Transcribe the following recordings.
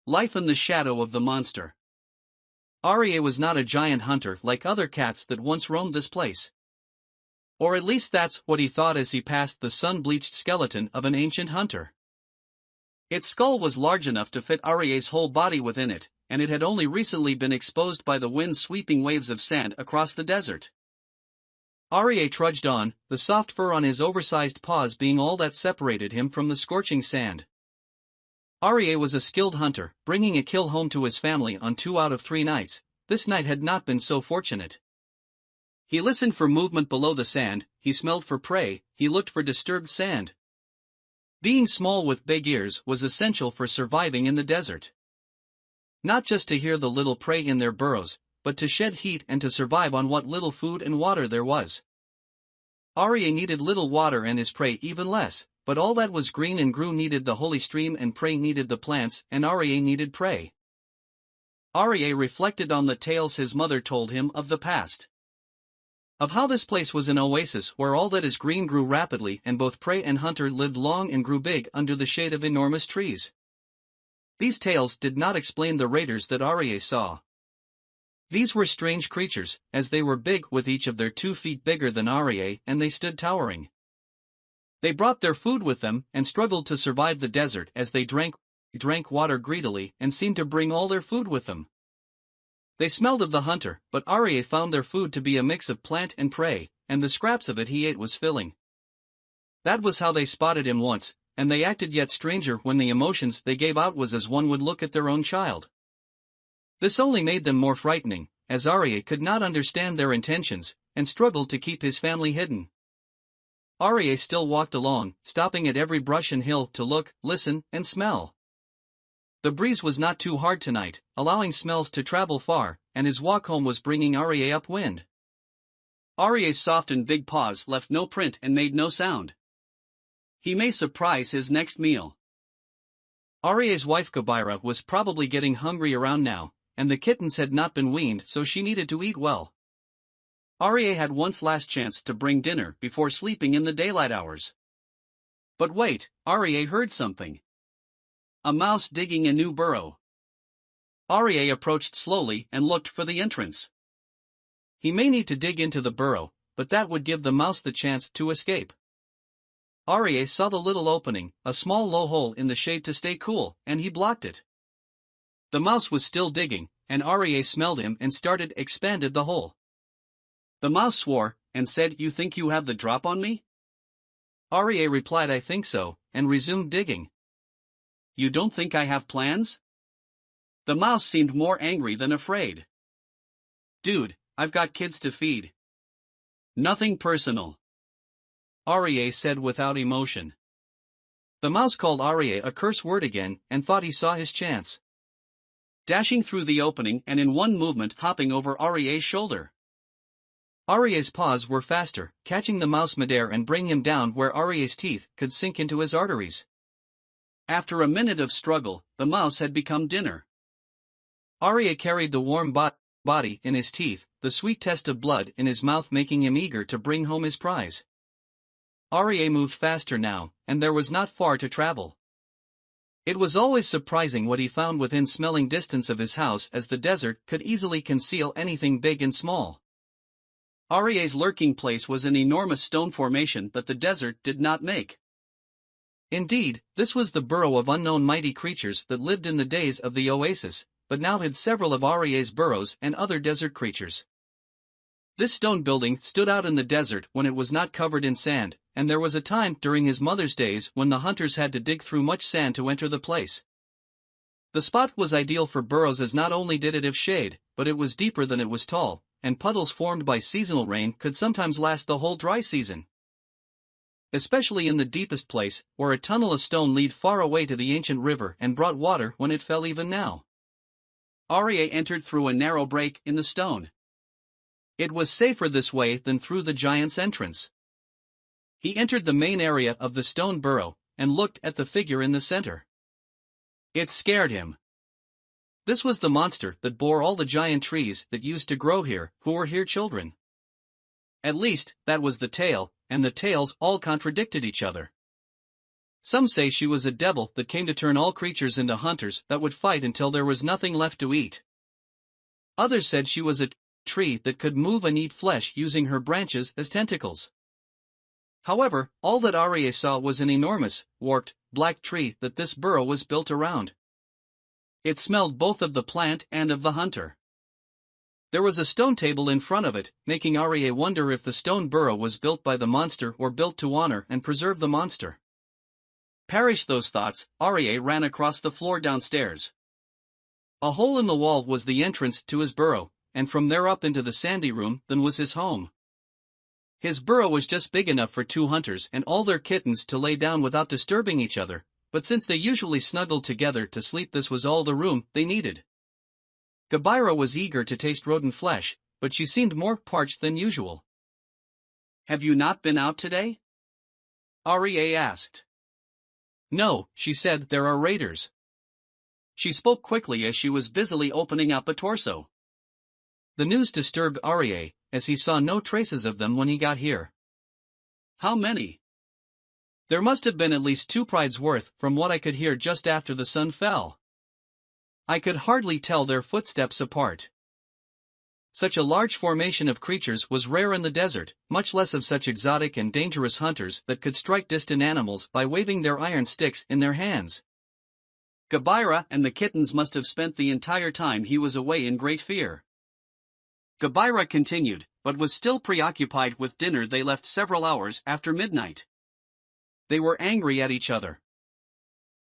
Life in the shadow of the monster. Arie was not a giant hunter like other cats that once roamed this place. Or at least that's what he thought as he passed the sun-bleached skeleton of an ancient hunter. Its skull was large enough to fit Arie's whole body within it, and it had only recently been exposed by the wind's sweeping waves of sand across the desert. Arie trudged on, the soft fur on his oversized paws being all that separated him from the scorching sand. Arie was a skilled hunter, bringing a kill home to his family on 2 out of 3 nights. This night had not been so fortunate. He listened for movement below the sand, he smelled for prey, he looked for disturbed sand. Being small with big ears was essential for surviving in the desert. Not just to hear the little prey in their burrows, but to shed heat and to survive on what little food and water there was. Arie needed little water and his prey even less, but all that was green and grew needed the holy stream and prey needed the plants and Arie needed prey. Arie reflected on the tales his mother told him of the past. Of how this place was an oasis where all that is green grew rapidly and both prey and hunter lived long and grew big under the shade of enormous trees. These tales did not explain the raiders that Arie saw. These were strange creatures, as they were big with each of their 2 feet bigger than Arie and they stood towering. They brought their food with them and struggled to survive the desert as they drank water greedily and seemed to bring all their food with them. They smelled of the hunter, but Arie found their food to be a mix of plant and prey, and the scraps of it he ate was filling. That was how they spotted him once, and they acted yet stranger when the emotions they gave out was as one would look at their own child. This only made them more frightening, as Arie could not understand their intentions, and struggled to keep his family hidden. Arie still walked along, stopping at every brush and hill to look, listen, and smell. The breeze was not too hard tonight, allowing smells to travel far, and his walk home was bringing Arie upwind. Arie's soft and big paws left no print and made no sound. He may surprise his next meal. Arie's wife Kabira was probably getting hungry around now, and the kittens had not been weaned so she needed to eat well. Arie had one last chance to bring dinner before sleeping in the daylight hours. But wait, Arie heard something. A mouse digging a new burrow. Arie approached slowly and looked for the entrance. He may need to dig into the burrow, but that would give the mouse the chance to escape. Arie saw the little opening, a small low hole in the shade to stay cool, and he blocked it. The mouse was still digging, and Arie smelled him and expanded the hole. The mouse swore, and said, "You think you have the drop on me?" Arie replied, "I think so," and resumed digging. "You don't think I have plans?" The mouse seemed more angry than afraid. "Dude, I've got kids to feed." "Nothing personal," Arie said without emotion. The mouse called Arie a curse word again and thought he saw his chance. Dashing through the opening and in one movement hopping over Arie's shoulder. Arie's paws were faster, catching the mouse midair and bringing him down where Arie's teeth could sink into his arteries. After a minute of struggle, the mouse had become dinner. Arie carried the warm body in his teeth, the sweet taste of blood in his mouth making him eager to bring home his prize. Arie moved faster now, and there was not far to travel. It was always surprising what he found within smelling distance of his house, as the desert could easily conceal anything big and small. Arie's lurking place was an enormous stone formation that the desert did not make. Indeed, this was the burrow of unknown mighty creatures that lived in the days of the oasis, but now hid several of Arie's burrows and other desert creatures. This stone building stood out in the desert when it was not covered in sand, and there was a time during his mother's days when the hunters had to dig through much sand to enter the place. The spot was ideal for burrows as not only did it have shade, but it was deeper than it was tall, and puddles formed by seasonal rain could sometimes last the whole dry season. Especially in the deepest place, where a tunnel of stone led far away to the ancient river and brought water when it fell even now. Arie entered through a narrow break in the stone. It was safer this way than through the giant's entrance. He entered the main area of the stone burrow, and looked at the figure in the center. It scared him. This was the monster that bore all the giant trees that used to grow here, who were here children. At least, that was the tale, and the tales all contradicted each other. Some say she was a devil that came to turn all creatures into hunters that would fight until there was nothing left to eat. Others said she was a tree that could move and eat flesh using her branches as tentacles. However, all that Arya saw was an enormous, warped, black tree that this burrow was built around. It smelled both of the plant and of the hunter. There was a stone table in front of it, making Arya wonder if the stone burrow was built by the monster or built to honor and preserve the monster. Perish those thoughts, Arya ran across the floor downstairs. A hole in the wall was the entrance to his burrow, and from there up into the sandy room then was his home. His burrow was just big enough for 2 hunters and all their kittens to lay down without disturbing each other, but since they usually snuggled together to sleep, this was all the room they needed. Gabira was eager to taste rodent flesh, but she seemed more parched than usual. "Have you not been out today?" Arya asked. "No," she said, "there are raiders." She spoke quickly as she was busily opening up a torso. The news disturbed Arya, as he saw no traces of them when he got here. "How many?" "There must have been at least 2 prides worth from what I could hear just after the sun fell. I could hardly tell their footsteps apart." Such a large formation of creatures was rare in the desert, much less of such exotic and dangerous hunters that could strike distant animals by waving their iron sticks in their hands. Gabira and the kittens must have spent the entire time he was away in great fear. Gabira continued, but was still preoccupied with dinner they left several hours after midnight. They were angry at each other.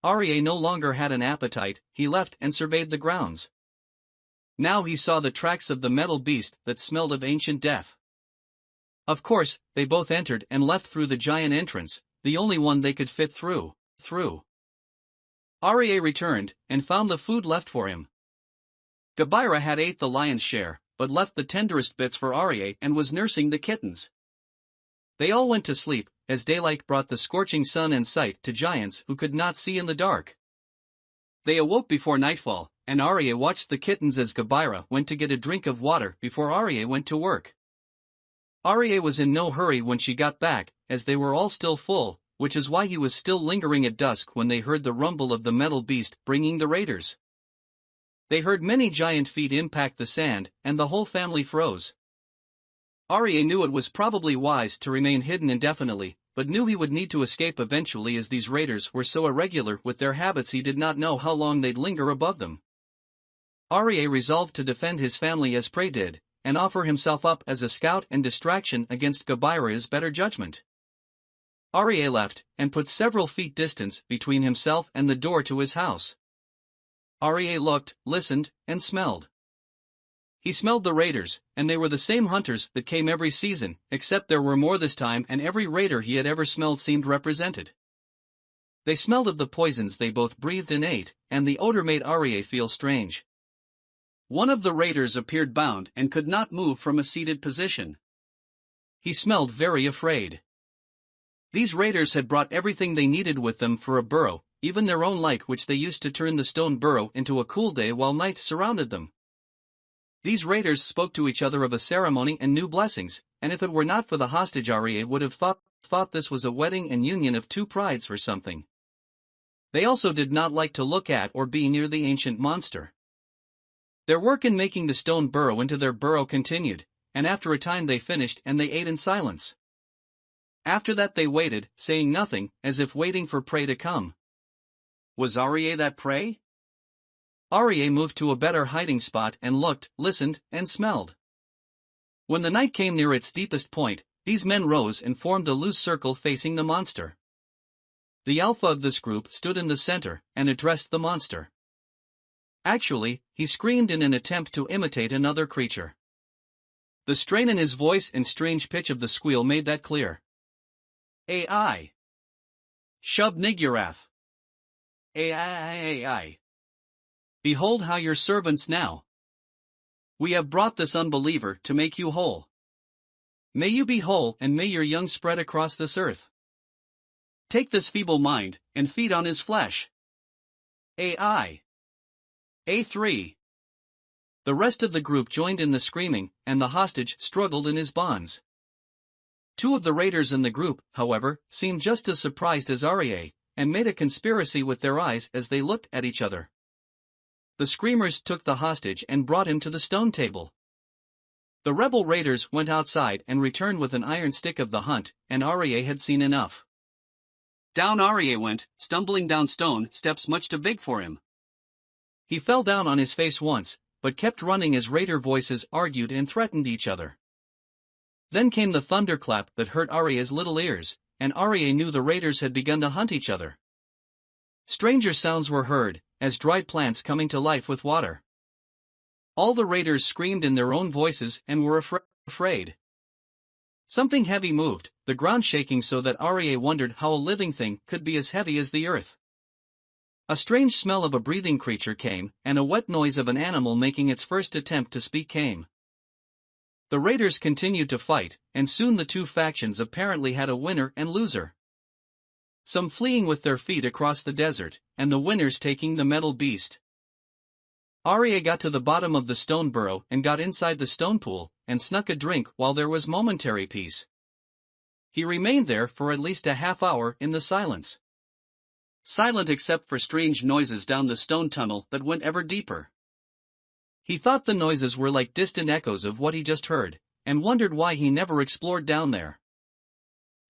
Arya no longer had an appetite, he left and surveyed the grounds. Now he saw the tracks of the metal beast that smelled of ancient death. Of course, they both entered and left through the giant entrance, the only one they could fit through. Arya returned, and found the food left for him. Gabira had ate the lion's share, but left the tenderest bits for Arya and was nursing the kittens. They all went to sleep, as daylight brought the scorching sun and sight to giants who could not see in the dark. They awoke before nightfall, and Arya watched the kittens as Gabira went to get a drink of water before Arya went to work. Arya was in no hurry when she got back, as they were all still full, which is why he was still lingering at dusk when they heard the rumble of the metal beast bringing the raiders. They heard many giant feet impact the sand, and the whole family froze. Arya knew it was probably wise to remain hidden indefinitely, but knew he would need to escape eventually, as these raiders were so irregular with their habits he did not know how long they'd linger above them. Arya resolved to defend his family as prey did, and offer himself up as a scout and distraction against Gabira's better judgment. Arya left, and put several feet distance between himself and the door to his house. Arya looked, listened, and smelled. He smelled the raiders, and they were the same hunters that came every season, except there were more this time, and every raider he had ever smelled seemed represented. They smelled of the poisons they both breathed and ate, and the odor made Arya feel strange. One of the raiders appeared bound and could not move from a seated position. He smelled very afraid. These raiders had brought everything they needed with them for a burrow, even their own light, which they used to turn the stone burrow into a cool day while night surrounded them. These raiders spoke to each other of a ceremony and new blessings, and if it were not for the hostage, Arya would have thought this was a wedding and union of 2 prides or something. They also did not like to look at or be near the ancient monster. Their work in making the stone burrow into their burrow continued, and after a time they finished and they ate in silence. After that they waited, saying nothing, as if waiting for prey to come. Was Arya that prey? Arya moved to a better hiding spot and looked, listened, and smelled. When the night came near its deepest point, these men rose and formed a loose circle facing the monster. The alpha of this group stood in the center and addressed the monster. Actually, he screamed in an attempt to imitate another creature. The strain in his voice and strange pitch of the squeal made that clear. Ai. Shub Nigurath. Ai. Behold how your servants now. We have brought this unbeliever to make you whole. May you be whole, and may your young spread across this earth. Take this feeble mind, and feed on his flesh. Ai. A3. The rest of the group joined in the screaming, and the hostage struggled in his bonds. 2 of the raiders in the group, however, seemed just as surprised as Arya, and made a conspiracy with their eyes as they looked at each other. The screamers took the hostage and brought him to the stone table. The rebel raiders went outside and returned with an iron stick of the hunt, and Arya had seen enough. Down Arya went, stumbling down stone steps much too big for him. He fell down on his face once, but kept running as raider voices argued and threatened each other. Then came the thunderclap that hurt Arya's little ears, and Arya knew the raiders had begun to hunt each other. Stranger sounds were heard, as dried plants coming to life with water. All the raiders screamed in their own voices and were afraid. Something heavy moved, the ground shaking so that Arya wondered how a living thing could be as heavy as the earth. A strange smell of a breathing creature came, and a wet noise of an animal making its first attempt to speak came. The raiders continued to fight, and soon the two factions apparently had a winner and loser. Some fleeing with their feet across the desert, and the winners taking the metal beast. Arya got to the bottom of the stone burrow and got inside the stone pool, and snuck a drink while there was momentary peace. He remained there for at least a half hour in the silence. Silent except for strange noises down the stone tunnel that went ever deeper. He thought the noises were like distant echoes of what he just heard, and wondered why he never explored down there.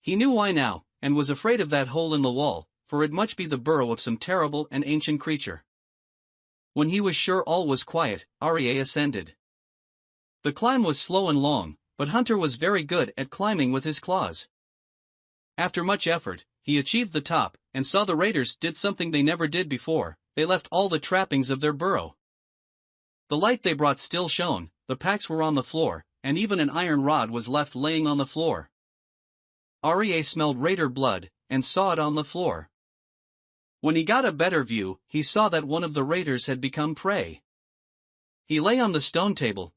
He knew why now, and was afraid of that hole in the wall, for it must be the burrow of some terrible and ancient creature. When he was sure all was quiet, Arya ascended. The climb was slow and long, but Hunter was very good at climbing with his claws. After much effort, he achieved the top, and saw the raiders did something they never did before. They left all the trappings of their burrow. The light they brought still shone, the packs were on the floor, and even an iron rod was left laying on the floor. Arya smelled raider blood, and saw it on the floor. When he got a better view, he saw that one of the raiders had become prey. He lay on the stone table,